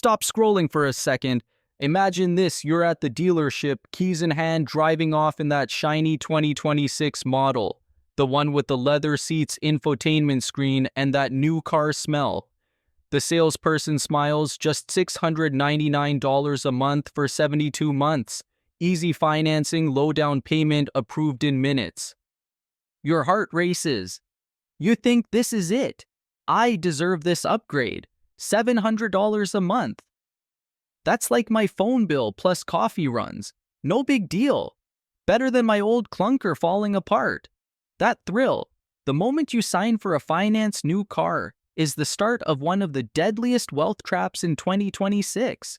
Stop scrolling for a second. Imagine this, you're at the dealership, keys in hand, driving off in that shiny 2026 model. The one with the leather seats, infotainment screen, and that new car smell. The salesperson smiles, just $699 a month for 72 months. Easy financing, low down payment, approved in minutes. Your heart races. You think this is it. I deserve this upgrade. $700 a month. That's like my phone bill plus coffee runs. No big deal. Better than my old clunker falling apart. That thrill, the moment you sign for a financed new car, is the start of one of the deadliest wealth traps in 2026.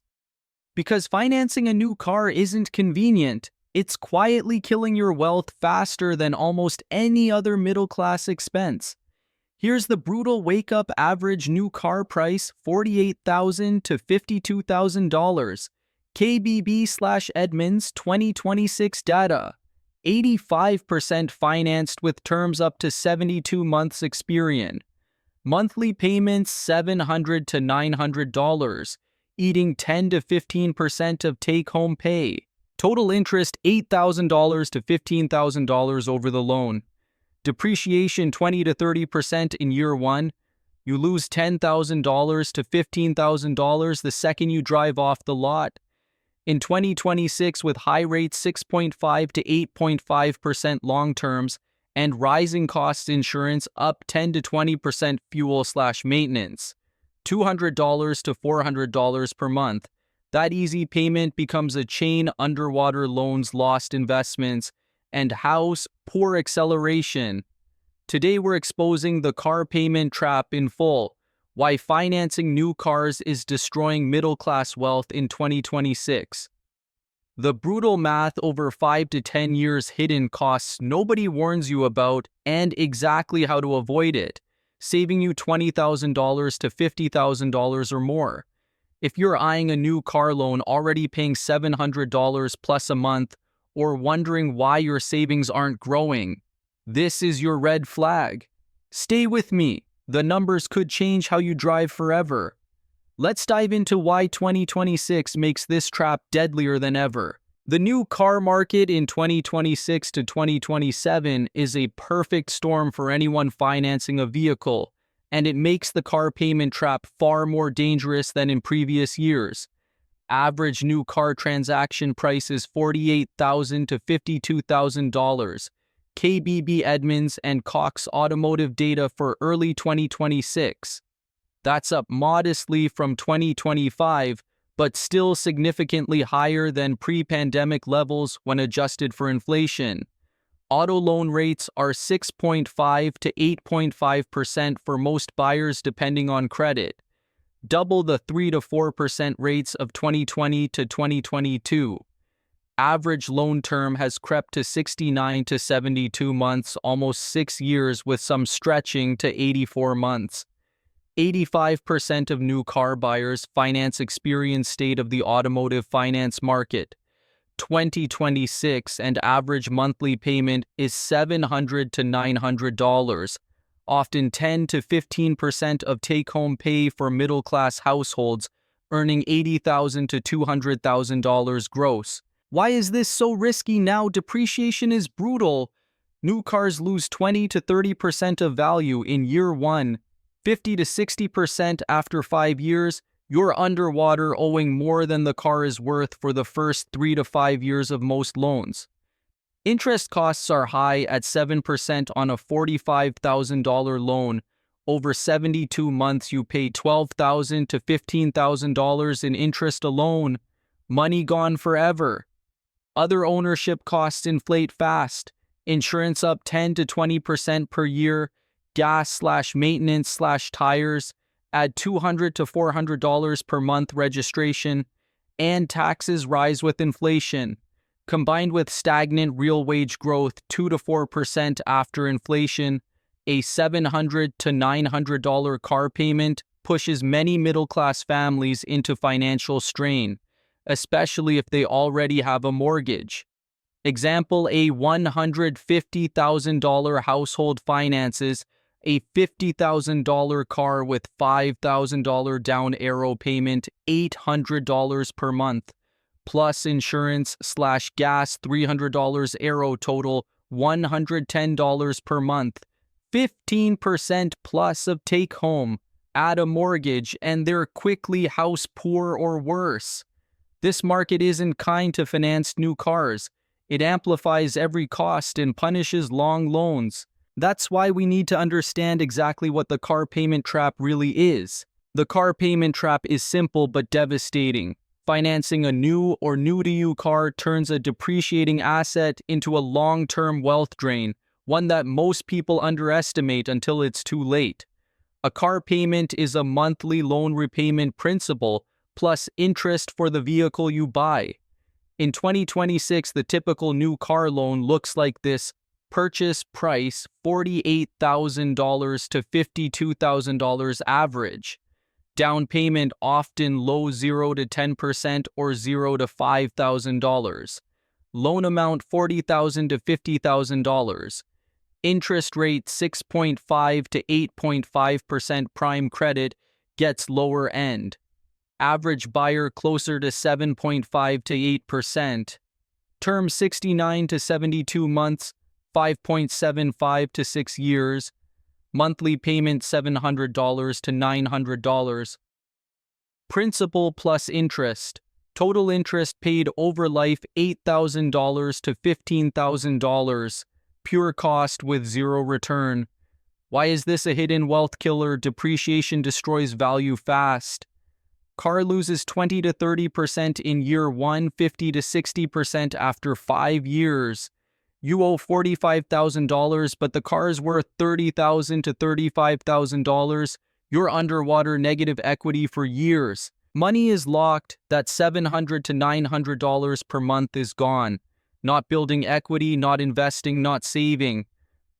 Because financing a new car isn't convenient, it's quietly killing your wealth faster than almost any other middle-class expense. Here's the brutal wake-up average new car price, $48,000 to $52,000. KBB/Edmunds 2026 data. 85% financed with terms up to 72 months Experian. Monthly payments $700 to $900, eating 10 to 15% of take-home pay. Total interest $8,000 to $15,000 over the loan. Depreciation 20 to 30% in year one. You lose $10,000 to $15,000 the second you drive off the lot. In 2026, with high rates 6.5 to 8.5% long terms, and rising cost insurance up 10 to 20% fuel/maintenance, $200 to $400 per month. That easy payment becomes a chain: underwater loans, lost investments, and house poor acceleration. Today we're exposing the car payment trap in full, why financing new cars is destroying middle-class wealth in 2026. The brutal math over 5 to 10 years, hidden costs nobody warns you about, and exactly how to avoid it, saving you $20,000 to $50,000 or more. If you're eyeing a new car loan, already paying $700 plus a month, or wondering why your savings aren't growing, this is your red flag. Stay with me. The numbers could change how you drive forever. Let's dive into why 2026 makes this trap deadlier than ever. The new car market in 2026 to 2027 is a perfect storm for anyone financing a vehicle, and it makes the car payment trap far more dangerous than in previous years. Average new car transaction price is $48,000 to $52,000. KBB Edmunds and Cox Automotive data for early 2026. That's up modestly from 2025, but still significantly higher than pre-pandemic levels when adjusted for inflation. Auto loan rates are 6.5 to 8.5% for most buyers depending on credit, double the 3 to 4% rates of 2020 to 2022. Average loan term has crept to 69 to 72 months, almost 6 years, with some stretching to 84 months. 85% of new car buyers finance Experian state of the automotive finance market. 2026 and average monthly payment is $700 to $900, often 10 to 15% of take-home pay for middle-class households earning $80,000 to $200,000 gross. Why is this so risky now? Depreciation is brutal. New cars lose 20 to 30% of value in year one, 50 to 60% after 5 years. You're underwater, owing more than the car is worth for the first 3 to 5 years of most loans. Interest costs are high at 7% on a $45,000 loan. Over 72 months, you pay $12,000 to $15,000 in interest alone. Money gone forever. Other ownership costs inflate fast. Insurance up 10 to 20% per year. Gas/maintenance/tires add $200 to $400 per month registration. And taxes rise with inflation. Combined with stagnant real wage growth, 2 to 4% after inflation, a $700 to $900 car payment pushes many middle-class families into financial strain, especially if they already have a mortgage. Example, a $150,000 household finances A $50,000 car with $5,000 down arrow payment, $800 per month, plus insurance / gas $300 arrow total, $110 per month, 15% plus of take home, add a mortgage, and they're quickly house poor or worse. This market isn't kind to financed new cars. It amplifies every cost and punishes long loans. That's why we need to understand exactly what the car payment trap really is. The car payment trap is simple but devastating. Financing a new or new-to-you car turns a depreciating asset into a long-term wealth drain, one that most people underestimate until it's too late. A car payment is a monthly loan repayment principal plus interest for the vehicle you buy. In 2026, the typical new car loan looks like this. Purchase price $48,000 to $52,000 average. Down payment often low 0 to 10% or $0 to $5,000. Loan amount $40,000 to $50,000. Interest rate 6.5 to 8.5% prime credit, gets lower end. Average buyer closer to 7.5 to 8%. Term 69 to 72 months, 5.75 to 6 years. Monthly payment $700 to $900. Principal plus interest. Total interest paid over life $8,000 to $15,000. Pure cost with zero return. Why is this a hidden wealth killer? Depreciation destroys value fast. Car loses 20 to 30% in year 1, 50 to 60% after 5 years. You owe $45,000, but the car is worth $30,000 to $35,000. You're underwater, negative equity for years. Money is locked. That $700 to $900 per month is gone. Not building equity, not investing, not saving.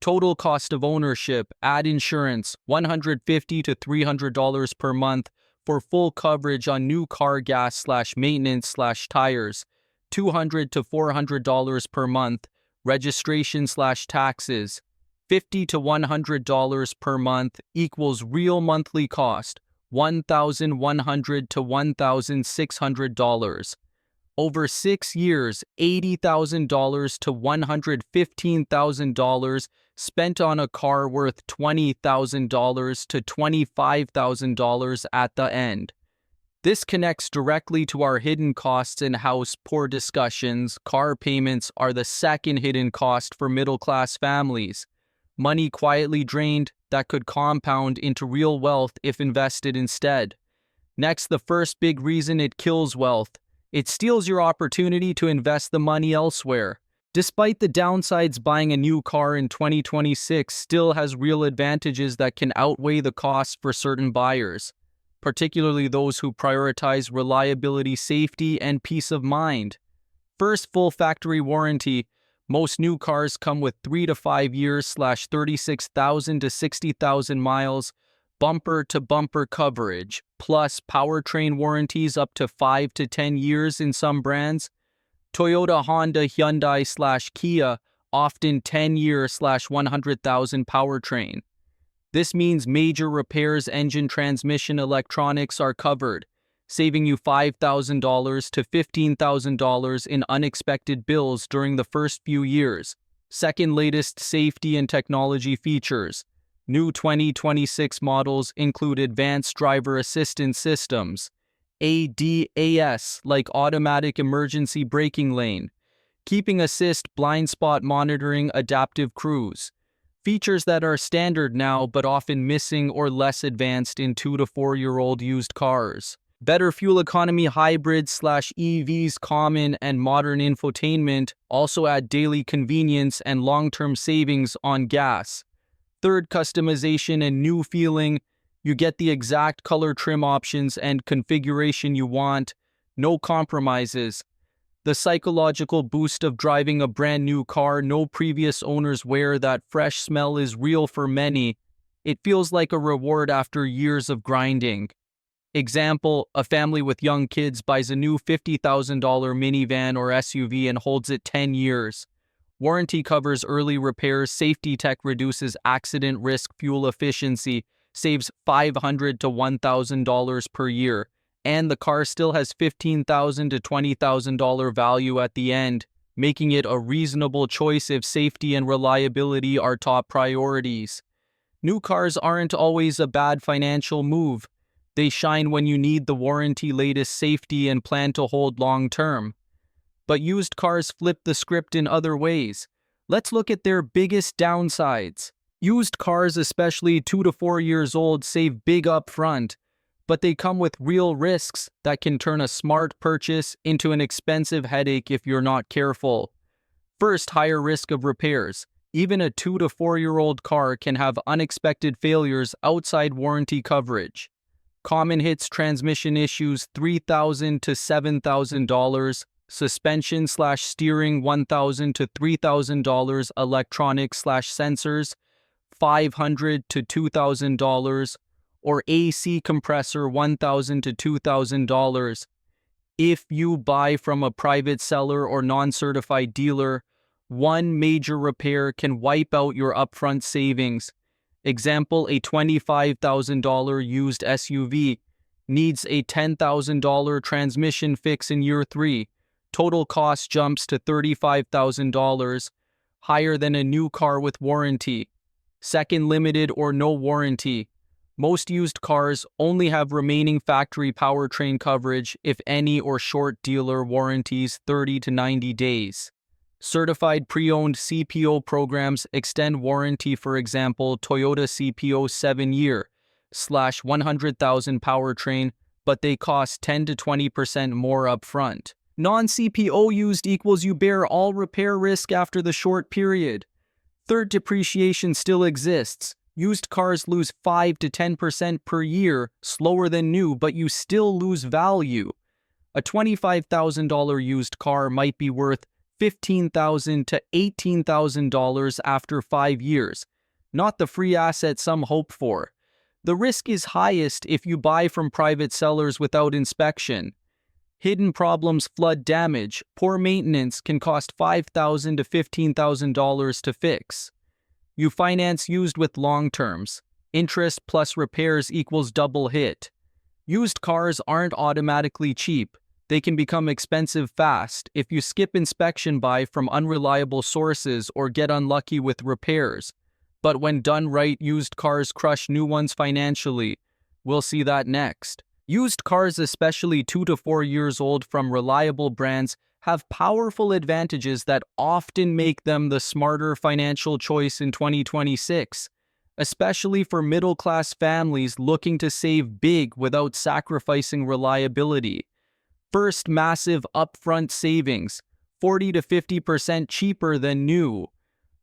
Total cost of ownership, add insurance, $150 to $300 per month for full coverage on new car gas / maintenance / tires. $200 to $400 per month. Registration / taxes. $50 to $100 per month equals real monthly cost, $1,100 to $1,600. Over 6 years, $80,000 to $115,000 spent on a car worth $20,000 to $25,000 at the end. This connects directly to our hidden costs in house poor discussions. Car payments are the second hidden cost for middle-class families. Money quietly drained that could compound into real wealth if invested instead. Next, the first big reason it kills wealth. It steals your opportunity to invest the money elsewhere. Despite the downsides, buying a new car in 2026 still has real advantages that can outweigh the costs for certain buyers, particularly those who prioritize reliability, safety, and peace of mind. First, full factory warranty. Most new cars come with 3 to 5 years / 36,000 to 60,000 miles, bumper-to-bumper coverage, plus powertrain warranties up to 5 to 10 years in some brands. Toyota, Honda, Hyundai / Kia, often 10-year / 100,000 powertrain. This means major repairs, engine, transmission, electronics are covered, saving you $5,000 to $15,000 in unexpected bills during the first few years. Second, latest safety and technology features. New 2026 models include advanced driver assistance systems, ADAS, like automatic emergency braking lane, keeping assist, blind spot monitoring, adaptive cruise. Features that are standard now but often missing or less advanced in 2 to 4-year-old used cars. Better fuel economy, hybrids / EVs, common and modern infotainment also add daily convenience and long-term savings on gas. Third, customization and new feeling. You get the exact color, trim options, and configuration you want. No compromises. The psychological boost of driving a brand new car no previous owners wear, that fresh smell is real for many. It feels like a reward after years of grinding. Example, a family with young kids buys a new $50,000 minivan or SUV and holds it 10 years. Warranty covers early repairs, safety tech reduces accident risk, fuel efficiency, saves $500 to $1,000 per year, and the car still has $15,000 to $20,000 value at the end, making it a reasonable choice if safety and reliability are top priorities. New cars aren't always a bad financial move. They shine when you need the warranty, latest safety, and plan to hold long term. But used cars flip the script in other ways. Let's look at their biggest downsides. Used cars, especially 2 to 4 years old, save big upfront, but they come with real risks that can turn a smart purchase into an expensive headache if you're not careful. First, higher risk of repairs. Even a 2 to 4-year-old car can have unexpected failures outside warranty coverage. Common hits: transmission issues, $3,000 to $7,000, suspension/steering, $1,000 to $3,000, electronics/sensors, $500 to $2,000, or AC compressor, $1,000 to $2,000. If you buy from a private seller or non-certified dealer, one major repair can wipe out your upfront savings. Example, a $25,000 used SUV needs a $10,000 transmission fix in year 3. Total cost jumps to $35,000, higher than a new car with warranty. Second, limited or no warranty. Most used cars only have remaining factory powertrain coverage, if any, or short dealer warranties, 30 to 90 days. Certified pre-owned CPO programs extend warranty. For example, Toyota CPO 7-year /100,000 powertrain, but they cost 10 to 20% more upfront. Non-CPO used equals you bear all repair risk after the short period. Third, depreciation still exists. Used cars lose 5 to 10% per year, slower than new, but you still lose value. A $25,000 used car might be worth $15,000 to $18,000 after 5 years, not the free asset some hope for. The risk is highest if you buy from private sellers without inspection. Hidden problems: flood damage, poor maintenance can cost $5,000 to $15,000 to fix. You finance used with long terms. Interest plus repairs equals double hit. Used cars aren't automatically cheap. They can become expensive fast if you skip inspection, buy from unreliable sources, or get unlucky with repairs. But when done right, used cars crush new ones financially. We'll see that next. Used cars, especially 2 to 4 years old from reliable brands, have powerful advantages that often make them the smarter financial choice in 2026, especially for middle-class families looking to save big without sacrificing reliability. First, massive upfront savings, 40 to 50% cheaper than new.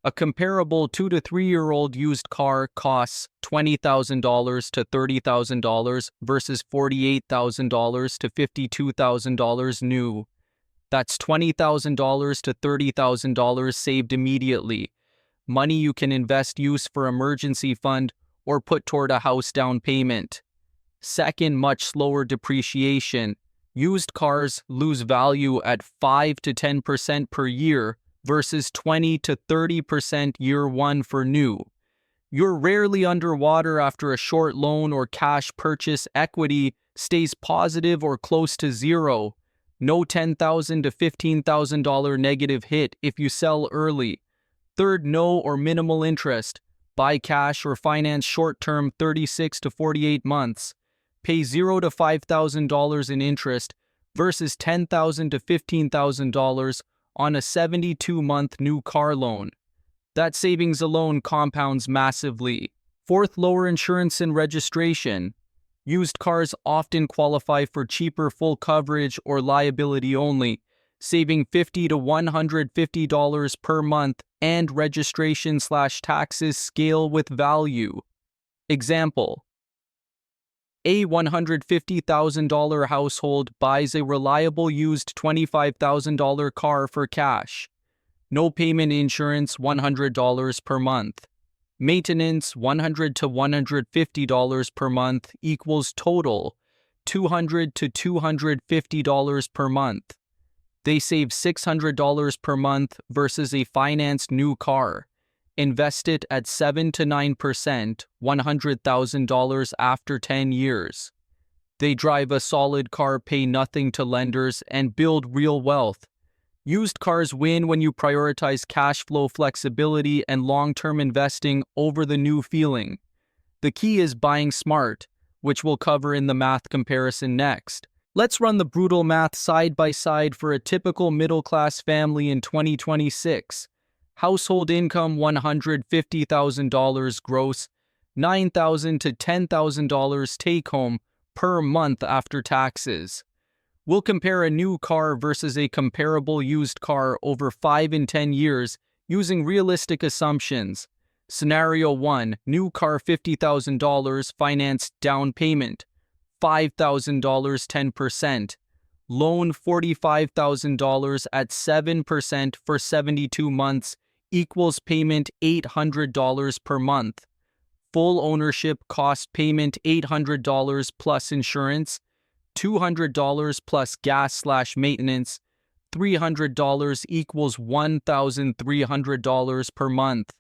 A comparable 2 to 3-year-old used car costs $20,000 to $30,000 versus $48,000 to $52,000 new. That's $20,000 to $30,000 saved immediately. Money you can invest, use for emergency fund, or put toward a house down payment. Second, much slower depreciation. Used cars lose value at 5 to 10% per year versus 20 to 30% year 1 for new. You're rarely underwater after a short loan or cash purchase. Equity stays positive or close to zero. No $10,000 to $15,000 negative hit if you sell early. Third, no or minimal interest. Buy cash or finance short-term, 36 to 48 months. Pay $0 to $5,000 in interest versus $10,000 to $15,000 on a 72-month new car loan. That savings alone compounds massively. Fourth, lower insurance and registration. Used cars often qualify for cheaper full coverage or liability only, saving $50 to $150 per month, and registration/taxes scale with value. Example: a $150,000 household buys a reliable used $25,000 car for cash. No payment, insurance $100 per month. Maintenance $100 to $150 per month equals total $200 to $250 per month. They save $600 per month versus a financed new car. Invest it at 7 to 9%, $100,000 after 10 years. They drive a solid car, pay nothing to lenders, and build real wealth. Used cars win when you prioritize cash flow flexibility and long-term investing over the new feeling. The key is buying smart, which we'll cover in the math comparison next. Let's run the brutal math side by side for a typical middle-class family in 2026. Household income $150,000 gross, $9,000 to $10,000 take-home per month after taxes. We'll compare a new car versus a comparable used car over 5 and 10 years using realistic assumptions. Scenario 1, new car $50,000, financed down payment $5,000 10%, loan $45,000 at 7% for 72 months equals payment $800 per month. Full ownership cost payment $800 plus insurance, $200 plus gas/maintenance, $300 equals $1,300 per month.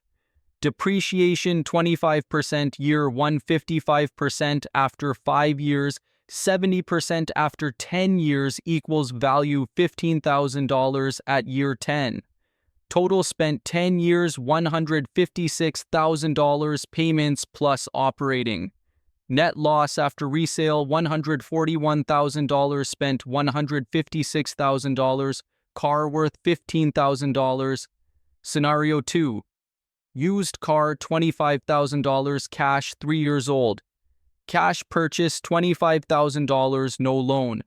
Depreciation 25% year 1, 55% after 5 years, 70% after 10 years equals value $15,000 at year 10. Total spent 10 years, $156,000 payments plus operating. Net loss after resale $141,000 spent, $156,000, car worth $15,000. Scenario 2. Used car $25,000 cash 3 years old. Cash purchase $25,000 no loan.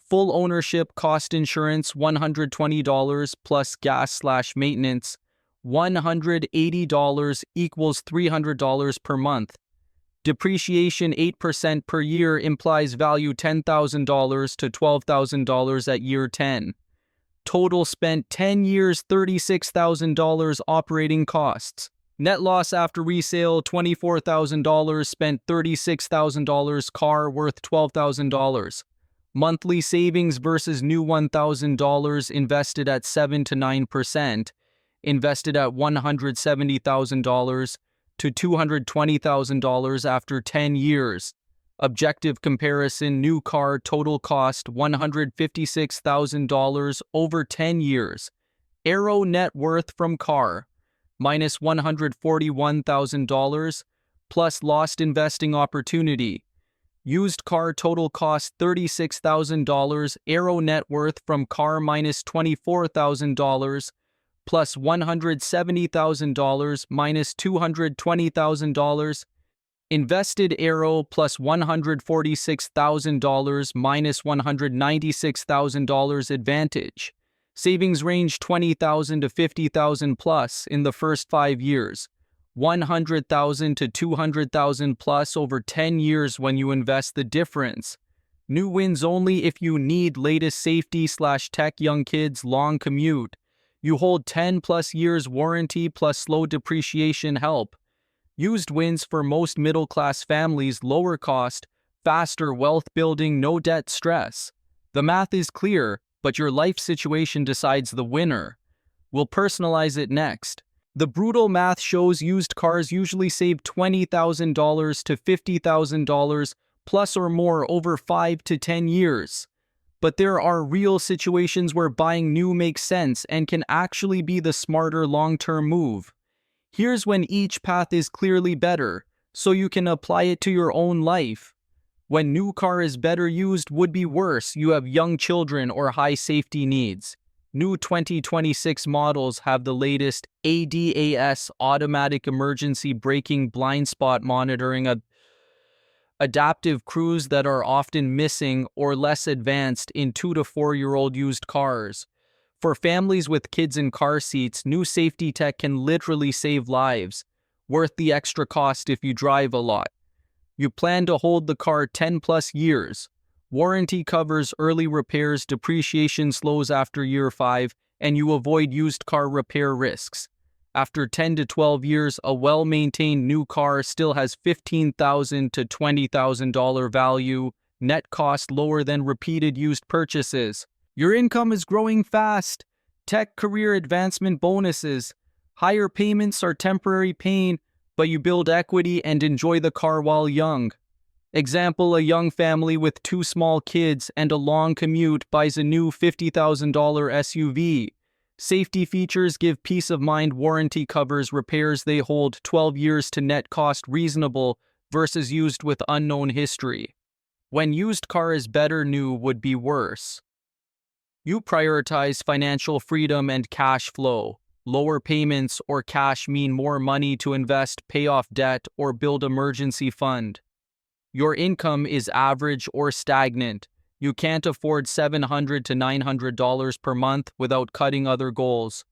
Full ownership cost insurance $120 plus gas/maintenance $180 equals $300 per month. Depreciation 8% per year implies value $10,000 to $12,000 at year 10. Total spent 10 years $36,000 operating costs. Net loss after resale $24,000 spent, $36,000, car worth $12,000. Monthly savings versus new $1,000 invested at 7 to 9%, invested at $170,000 to $220,000 after 10 years. Objective comparison, new car total cost $156,000 over 10 years. Arrow net worth from car minus $141,000 plus lost investing opportunity. Used car total cost $36,000, arrow net worth from car minus $24,000 plus $170,000 minus $220,000. Invested arrow plus $146,000 minus $196,000 advantage. Savings range $20,000 to $50,000 plus in the first 5 years. $100,000 to $200,000 plus over 10 years when you invest the difference. New wins only if you need latest safety/tech, young kids, long commute. You hold 10 plus years warranty plus slow depreciation help. Used wins for most middle-class families, lower cost, faster wealth building, no debt stress. The math is clear, but your life situation decides the winner. We'll personalize it next. The brutal math shows used cars usually save $20,000 to $50,000 plus or more over 5 to 10 years. But there are real situations where buying new makes sense and can actually be the smarter long-term move. Here's when each path is clearly better, so you can apply it to your own life. When new car is better, used would be worse. You have young children or high safety needs. New 2026 models have the latest ADAS, automatic emergency braking, blind spot monitoring, adaptive cruise that are often missing or less advanced in 2 to 4-year-old used cars. For families with kids in car seats, new safety tech can literally save lives, worth the extra cost if you drive a lot. You plan to hold the car 10 plus years. Warranty covers early repairs, depreciation slows after year 5, and you avoid used car repair risks. After 10 to 12 years, a well-maintained new car still has $15,000 to $20,000 value, net cost lower than repeated used purchases. Your income is growing fast. Tech career advancement bonuses. Higher payments are temporary pain, but you build equity and enjoy the car while young. Example, a young family with 2 small kids and a long commute buys a new $50,000 SUV. Safety features give peace of mind. Warranty covers repairs they hold 12 years to net cost reasonable versus used with unknown history. When used car is better, new would be worse. You prioritize financial freedom and cash flow. Lower payments or cash mean more money to invest, pay off debt, or build emergency fund. Your income is average or stagnant. You can't afford $700 to $900 per month without cutting other goals.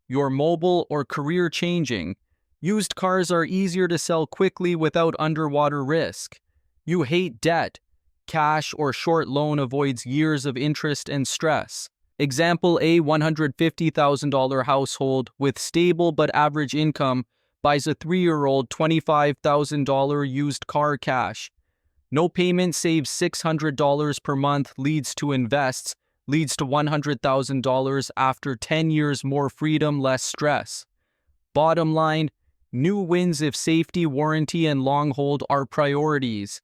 You're mobile or career changing. Used cars are easier to sell quickly without underwater risk. You hate debt. Cash or short loan avoids years of interest and stress. Example, a $150,000 household with stable but average income buys a 3-year-old $25,000 used car cash. No payment saves $600 per month, leads to $100,000 after 10 years. More freedom, less stress. Bottom line, new wins if safety, warranty, and long hold are priorities.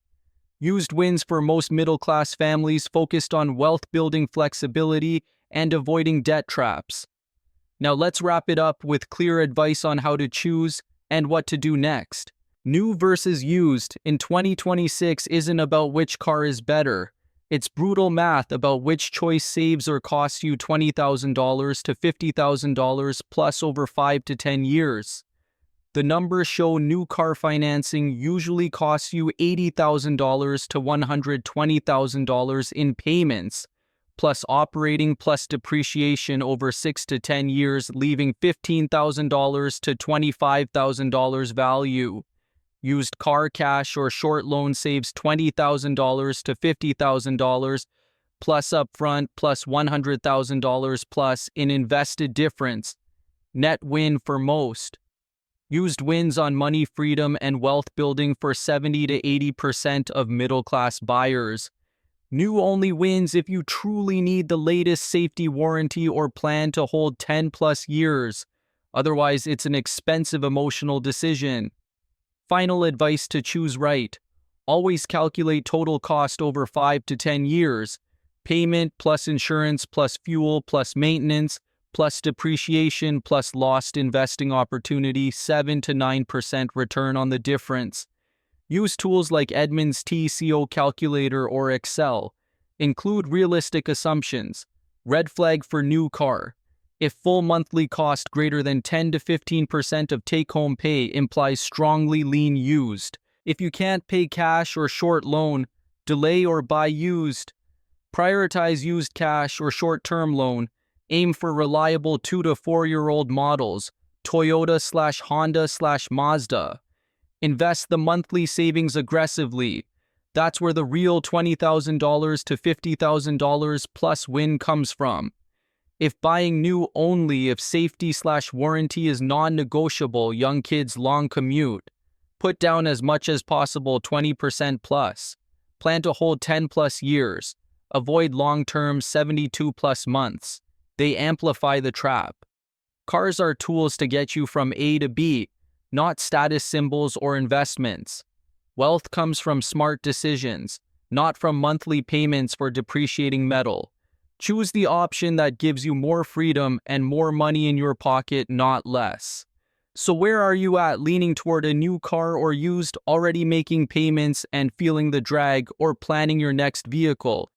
Used wins for most middle-class families focused on wealth-building flexibility and avoiding debt traps. Now let's wrap it up with clear advice on how to choose and what to do next. New versus used in 2026 isn't about which car is better. It's brutal math about which choice saves or costs you $20,000 to $50,000 plus over 5 to 10 years. The numbers show new car financing usually costs you $80,000 to $120,000 in payments, plus operating plus depreciation over 6 to 10 years, leaving $15,000 to $25,000 value. Used car cash or short loan saves $20,000 to $50,000 plus upfront plus $100,000 plus in invested difference. Net win for most. Used wins on money freedom and wealth building for 70 to 80% of middle-class buyers. New only wins if you truly need the latest safety warranty or plan to hold 10 plus years. Otherwise, it's an expensive emotional decision. Final advice to choose right. Always calculate total cost over 5 to 10 years. Payment plus insurance plus fuel plus maintenance plus depreciation plus lost investing opportunity, 7 to 9% return on the difference. Use tools like Edmunds TCO calculator or Excel. Include realistic assumptions. Red flag for new car. If full monthly cost greater than 10 to 15% of take-home pay implies strongly lean used. If you can't pay cash or short loan, delay or buy used. Prioritize used cash or short-term loan. Aim for reliable 2 to 4-year-old models, Toyota/Honda/Mazda. Invest the monthly savings aggressively. That's where the real $20,000 to $50,000 plus win comes from. If buying new only if safety/warranty is non-negotiable, young kids, long commute. Put down as much as possible, 20% plus. Plan to hold 10 plus years. Avoid long-term 72 plus months. They amplify the trap. Cars are tools to get you from A to B, not status symbols or investments. Wealth comes from smart decisions, not from monthly payments for depreciating metal. Choose the option that gives you more freedom and more money in your pocket, not less. So where are you at, leaning toward a new car or used, already making payments and feeling the drag, or planning your next vehicle?